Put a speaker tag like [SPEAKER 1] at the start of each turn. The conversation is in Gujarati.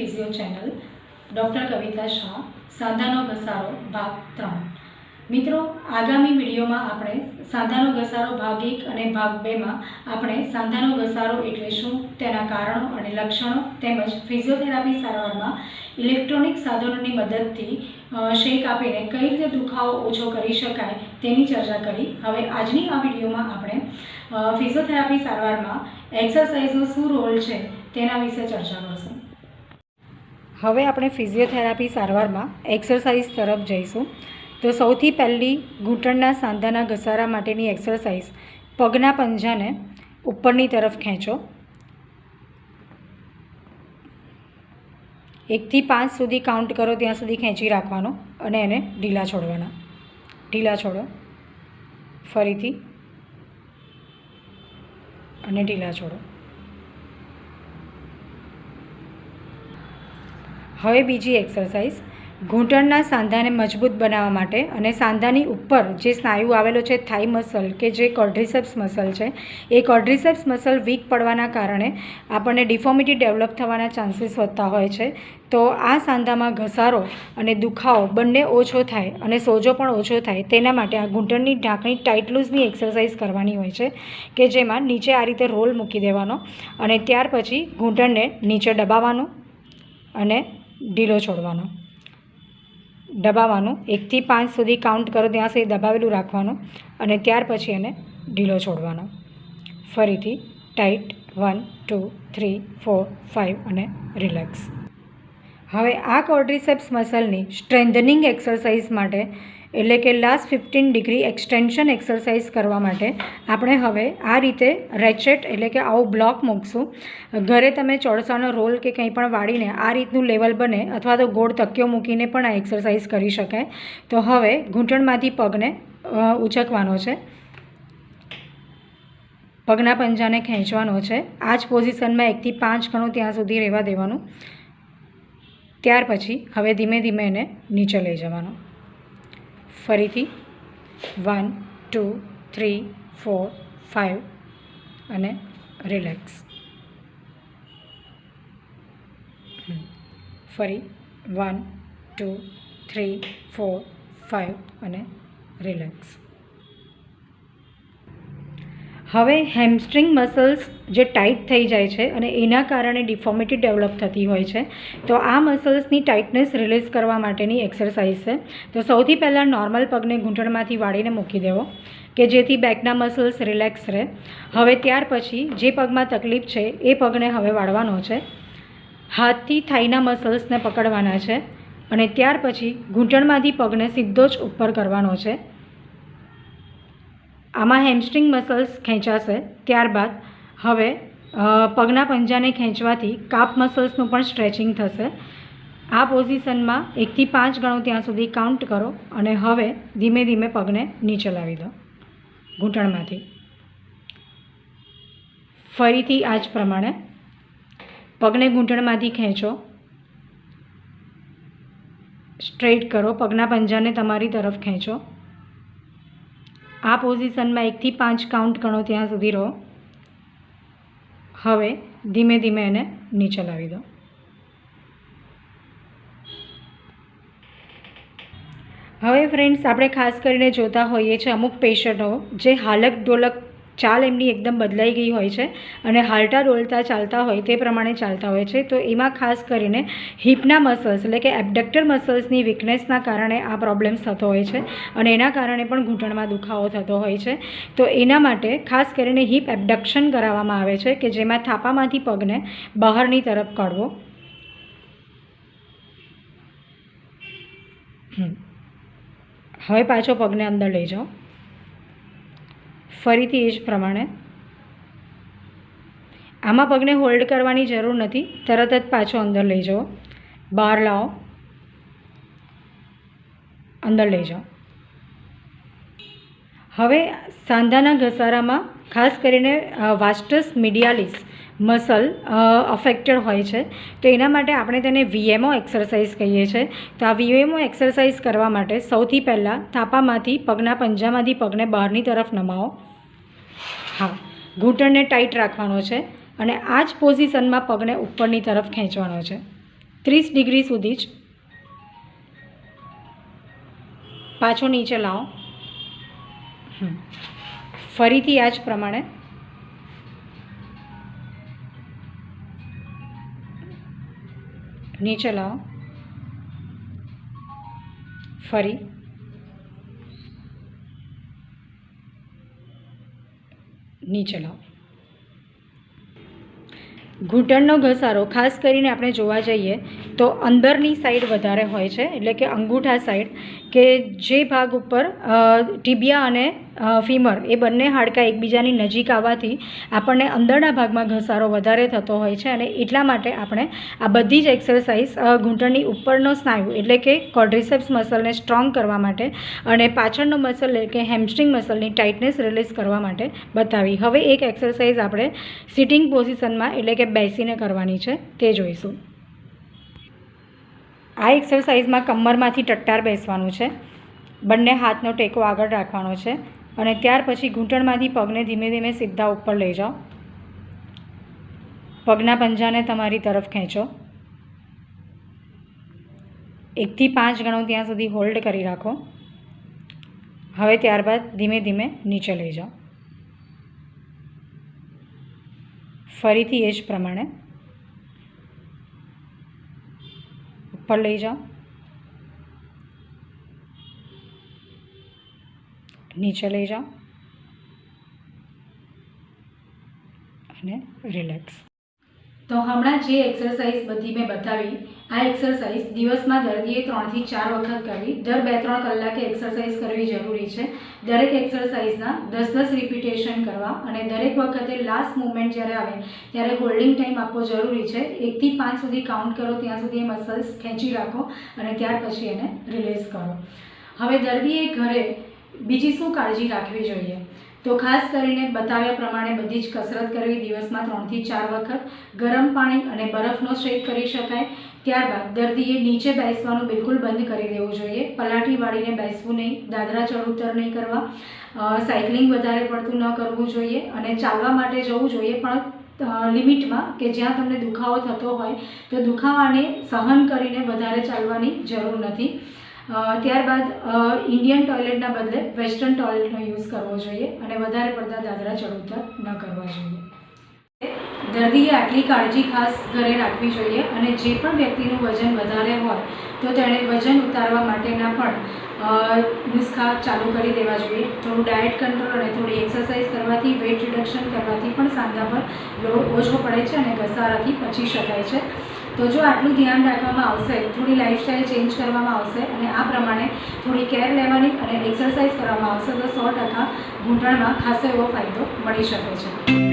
[SPEAKER 1] ફિઝિયો ચેનલ ડૉક્ટર કવિતા શાહ સાંધાનો ઘસારો ભાગ 3 મિત્રો આગામી વિડીયોમાં આપણે સાંધાનો ઘસારો ભાગ 1 અને ભાગ 2માં આપણે સાંધાનો ઘસારો એટલે શું તેના કારણો અને લક્ષણો તેમજ ફિઝિયોથેરાપી સારવારમાં ઇલેક્ટ્રોનિક સાધનોની મદદથી શેક આપીને કઈ રીતે દુખાવો ઓછો કરી શકાય તેની ચર્ચા કરી। હવે આજની આ વિડીયોમાં આપણે ફિઝિયોથેરાપી સારવારમાં એક્સરસાઇઝનો શું રોલ છે તેના વિશે ચર્ચા કરશું। હવે આપણે ફિઝિયોથેરાપી સારવારમાં એક્સરસાઇઝ તરફ જઈશું। તો સૌથી પહેલી ઘૂંટણના સાંધાના ઘસારા માટેની એક્સરસાઇઝ, પગના પંજાને ઉપરની તરફ ખેંચો। 1 થી 5 સુધી કાઉન્ટ કરો ત્યાં સુધી ખેંચી રાખવાનો અને એને ઢીલા છોડવાના। ઢીલા છોડો, ફરીથી અને ઢીલા છોડો। હવે બીજી એક્સરસાઇઝ, ઘૂંટણના સાંધાને મજબૂત બનાવવા માટે અને સાંધાની ઉપર જે સ્નાયુ આવેલો છે થાઈ મસલ કે જે ક્વોડ્રિસેપ્સ મસલ છે, એ ક્વોડ્રિસેપ્સ મસલ વીક પડવાના કારણે આપણને ડિફોર્મિટી ડેવલપ થવાના ચાન્સીસ વધતા હોય છે। તો આ સાંધામાં ઘસારો અને દુખાવો બંને ઓછો થાય અને સોજો પણ ઓછો થાય તેના માટે આ ઘૂંટણની ઢાંકણી ટાઇટ લૂઝની એક્સરસાઇઝ કરવાની હોય છે કે જેમાં નીચે આ રીતે રોલ મૂકી દેવાનો અને ત્યાર પછી ઘૂંટણને નીચે દબાવવાનું અને ઢીલો છોડવાનો। દબાવવાનું 1 થી 5 સુધી કાઉન્ટ કરો ત્યાં સુધી દબાવેલું રાખવાનું અને ત્યાર પછી એને ઢીલો છોડવાનો। ફરીથી ટાઈટ 1 2 3 4 5 અને રિલેક્સ। હવે આ ક્વોડ્રિસેપ્સ મસલની સ્ટ્રેન્થનિંગ એક્સરસાઇઝ માટે એટલે કે લાસ્ટ 15 ડિગ્રી એક્સટેન્શન એક્સરસાઇઝ કરવા માટે આપણે હવે આ રીતે રેચેટ એટલે કે આવું બ્લોક મૂકશું। ઘરે તમે ચોરસાનો રોલ કે કંઈ પણ વાળીને આ રીતનું લેવલ બને અથવા તો ગોળ તકિયો મૂકીને પણ આ એક્સરસાઇઝ કરી શકાય। તો હવે ઘૂંટણમાંથી પગને ઉચકવાનો છે, પગના પંજાને ખેંચવાનો છે। આ જ પોઝિશનમાં 1 થી 5 ગણો ત્યાં સુધી રહેવા દેવાનું। ત્યાર પછી હવે ધીમે ધીમે એને નીચે લઈ જવાનો। ફરીથી 1 2 3 4 5 અને રિલેક્સ। ફરી 1 2 3 4 5 અને રિલેક્સ। હવે હેમસ્ટ્રિંગ મસલ્સ જે ટાઈટ થઈ જાય છે અને એના કારણે ડિફોર્મિટી ડેવલપ થતી હોય છે, તો આ મસલ્સની ટાઇટનેસ રિલીઝ કરવા માટેની એક્સરસાઇઝ છે। તો સૌથી પહેલાં નોર્મલ પગને ઘૂંટણમાંથી વાળીને મૂકી દેવો કે જેથી બેકના મસલ્સ રિલેક્સ રહે। હવે ત્યાર પછી જે પગમાં તકલીફ છે એ પગને હવે વાળવાનો છે, હાથથી થાઈના મસલ્સને પકડવાના છે અને ત્યાર પછી ઘૂંટણમાંથી પગને સીધો જ ઉપર કરવાનો છે। આમાં હેમસ્ટ્રિંગ મસલ્સ ખેંચાશે। ત્યારબાદ હવે પગના પંજાને ખેંચવાથી કાપ મસલ્સનું પણ સ્ટ્રેચિંગ થશે। આ પોઝિશનમાં 1 થી 5 ગણો ત્યાં સુધી કાઉન્ટ કરો અને હવે ધીમે ધીમે પગને નીચે લાવી દો ઘૂંટણમાંથી। ફરીથી આ જ પ્રમાણે પગને ઘૂંટણમાંથી ખેંચો, સ્ટ્રેટ કરો, પગના પંજાને તમારી તરફ ખેંચો। આ પોઝિશનમાં 1 થી 5 કાઉન્ટ ગણો ત્યાં સુધી રહો। હવે ધીમે ધીમે એને નીચે લાવી દો। હવે ફ્રેન્ડ્સ, આપણે ખાસ કરીને જોતા હોઈએ છીએ અમુક પેશન્ટો જે હાલક ડોલક ચાલ એમની એકદમ બદલાઈ ગઈ હોય છે અને હાલતા ડોલતા ચાલતા હોય તે પ્રમાણે ચાલતા હોય છે। તો એમાં ખાસ કરીને હિપના મસલ્સ એટલે કે એબડક્ટર મસલ્સની વીકનેસના કારણે આ પ્રોબ્લેમ્સ થતો હોય છે અને એના કારણે પણ ઘૂંટણમાં દુખાવો થતો હોય છે। તો એના માટે ખાસ કરીને હિપ એબડક્શન કરાવવામાં આવે છે કે જેમાં થાપામાંથી પગને બહારની તરફ કાઢવો। હવે પાછો પગને અંદર લઈ જાઓ। ફરીથી એ જ પ્રમાણે આમાં પગને હોલ્ડ કરવાની જરૂર નથી, તરત જ પાછો અંદર લઈ જાઓ, બહાર લાવો, અંદર લઈ જાઓ। હવે સાંધાના ઘસારામાં ખાસ કરીને વાસ્ટસ મીડિયાલિસ મસલ અફેક્ટેડ હોય છે, તો એના માટે આપણે તેને વીએમઓ એક્સરસાઇઝ કહીએ છીએ। તો આ વીએમઓ એક્સરસાઇઝ કરવા માટે સૌથી પહેલાં થાપામાંથી પગના પંજામાંથી પગને બહારની તરફ નમાવો। હા, ઘૂંટણને ટાઈટ રાખવાનો છે અને આ જ પોઝિશનમાં પગને ઉપરની તરફ ખેંચવાનો છે। 30 ડિગ્રી સુધી જ પાછો નીચે લાવો. ફરીથી આ જ પ્રમાણે નીચે લાવો. ફરી નીચે લાવો. ઘૂંટણનો ઘસારો ખાસ કરીને આપણે જોવા જઈએ તો અંદરની સાઈડ વધારે હોય છે, એટલે કે અંગૂઠા સાઈડ, કે જે ભાગ ઉપર ટીબિયા અને ફીમર એ બંને હાડકાં એકબીજાની નજીક આવવાથી આપણને અંદરના ભાગમાં ઘસારો વધારે થતો હોય છે. અને એટલા માટે આપણે આ બધી જ એક્સરસાઇઝ ઘૂંટણની ઉપરનો સ્નાયુ એટલે કે ક્વોડ્રિસેપ્સ મસલને સ્ટ્રોંગ કરવા માટે અને પાછળનો મસલ એટલે કે હેમસ્ટ્રિંગ મસલની ટાઇટનેસ રિલીઝ કરવા માટે બતાવી. હવે એક એક્સરસાઇઝ આપણે સિટિંગ પોઝિશનમાં એટલે કે બેસીને કરવાની છે, તે જોઈશું. આ એક્સરસાઇઝમાં કમરમાંથી ટટ્ટાર બેસવાનું છે, બંને હાથનો ટેકો આગળ રાખવાનો છે અને ત્યાર પછી ઘૂંટણમાંથી પગને ધીમે ધીમે સીધા ઉપર લઈ જાઓ. પગના પંજાને તમારી તરફ ખેંચો. 1 થી 5 ગણો ત્યાં સુધી હોલ્ડ કરી રાખો. હવે ત્યારબાદ ધીમે ધીમે નીચે લઈ જાઓ. ફરીથી એ જ પ્રમાણે ઉપર લઈ જાઓ, નીચે લઈ જાઓ અને રિલેક્સ. તો હમણાં જે એક્સરસાઇઝ બધી મેં બતાવી, આ એક્સરસાઇઝ દિવસમાં દર્દીએ 3 થી 4 વખત કરવી. દર 2-3 કલાકે એક્સરસાઇઝ કરવી જરૂરી છે. દરેક એક્સરસાઇઝના 10-10 રિપીટેશન કરવા અને દરેક વખતે લાસ્ટ મુવમેન્ટ જ્યારે આવે ત્યારે હોલ્ડિંગ ટાઈમ આપવો જરૂરી છે. 1 થી 5 સુધી કાઉન્ટ કરો, ત્યાં સુધી એ મસલ્સ ખેંચી રાખો અને ત્યાર પછી એને રિલીઝ કરો. હવે દર્દીએ ઘરે બીજી શું કાળજી રાખવી જોઈએ? તો ખાસ કરીને બતાવ્યા પ્રમાણે બધી જ કસરત કરવી. દિવસમાં 3 થી 4 વખત ગરમ પાણી અને બરફનો શેક કરી શકાય. ત્યારબાદ દર્દીએ નીચે બેસવાનું બિલકુલ બંધ કરી દેવું જોઈએ. પલાઠી વાળીને બેસવું નહીં, દાદરા ચઢ ઉતર નહીં કરવા, સાયકલિંગ વધારે પડતું ન કરવું જોઈએ અને ચાલવા માટે જવું જોઈએ, પણ લિમિટમાં, કે જ્યાં તમને દુખાવો થતો હોય તો દુખાવાને સહન કરીને વધારે ચાલવાની જરૂર નથી. ત્યારબાદ ઇન્ડિયન ટોયલેટના બદલે વેસ્ટર્ન ટોયલેટનો યુઝ કરવો જોઈએ અને વધારે પડતા દાદરા ચઢ ઉતર ન કરવા જોઈએ. દર્દીએ આટલી કાળજી ખાસ ઘરે રાખવી જોઈએ. અને જે પણ વ્યક્તિનું વજન વધારે હોય તો તેણે વજન ઉતારવા માટેના પણ નુસ્ખા ચાલુ કરી દેવા જોઈએ. થોડું ડાયટ કંટ્રોલ અને થોડી એક્સરસાઇઝ કરવાથી, વેઇટ રિડક્શન કરવાથી પણ સાંધા પર લોડ ઓછો પડે છે અને ઘસારાથી બચી શકાય છે. તો જો આટલું ધ્યાન રાખવામાં આવશે, થોડી લાઇફસ્ટાઈલ ચેન્જ કરવામાં આવશે અને આ પ્રમાણે થોડી કેર લેવાની અને એક્સરસાઇઝ કરવામાં આવશે તો 100% ઘૂંટણમાં ખાસો એવો ફાયદો મળી શકે છે.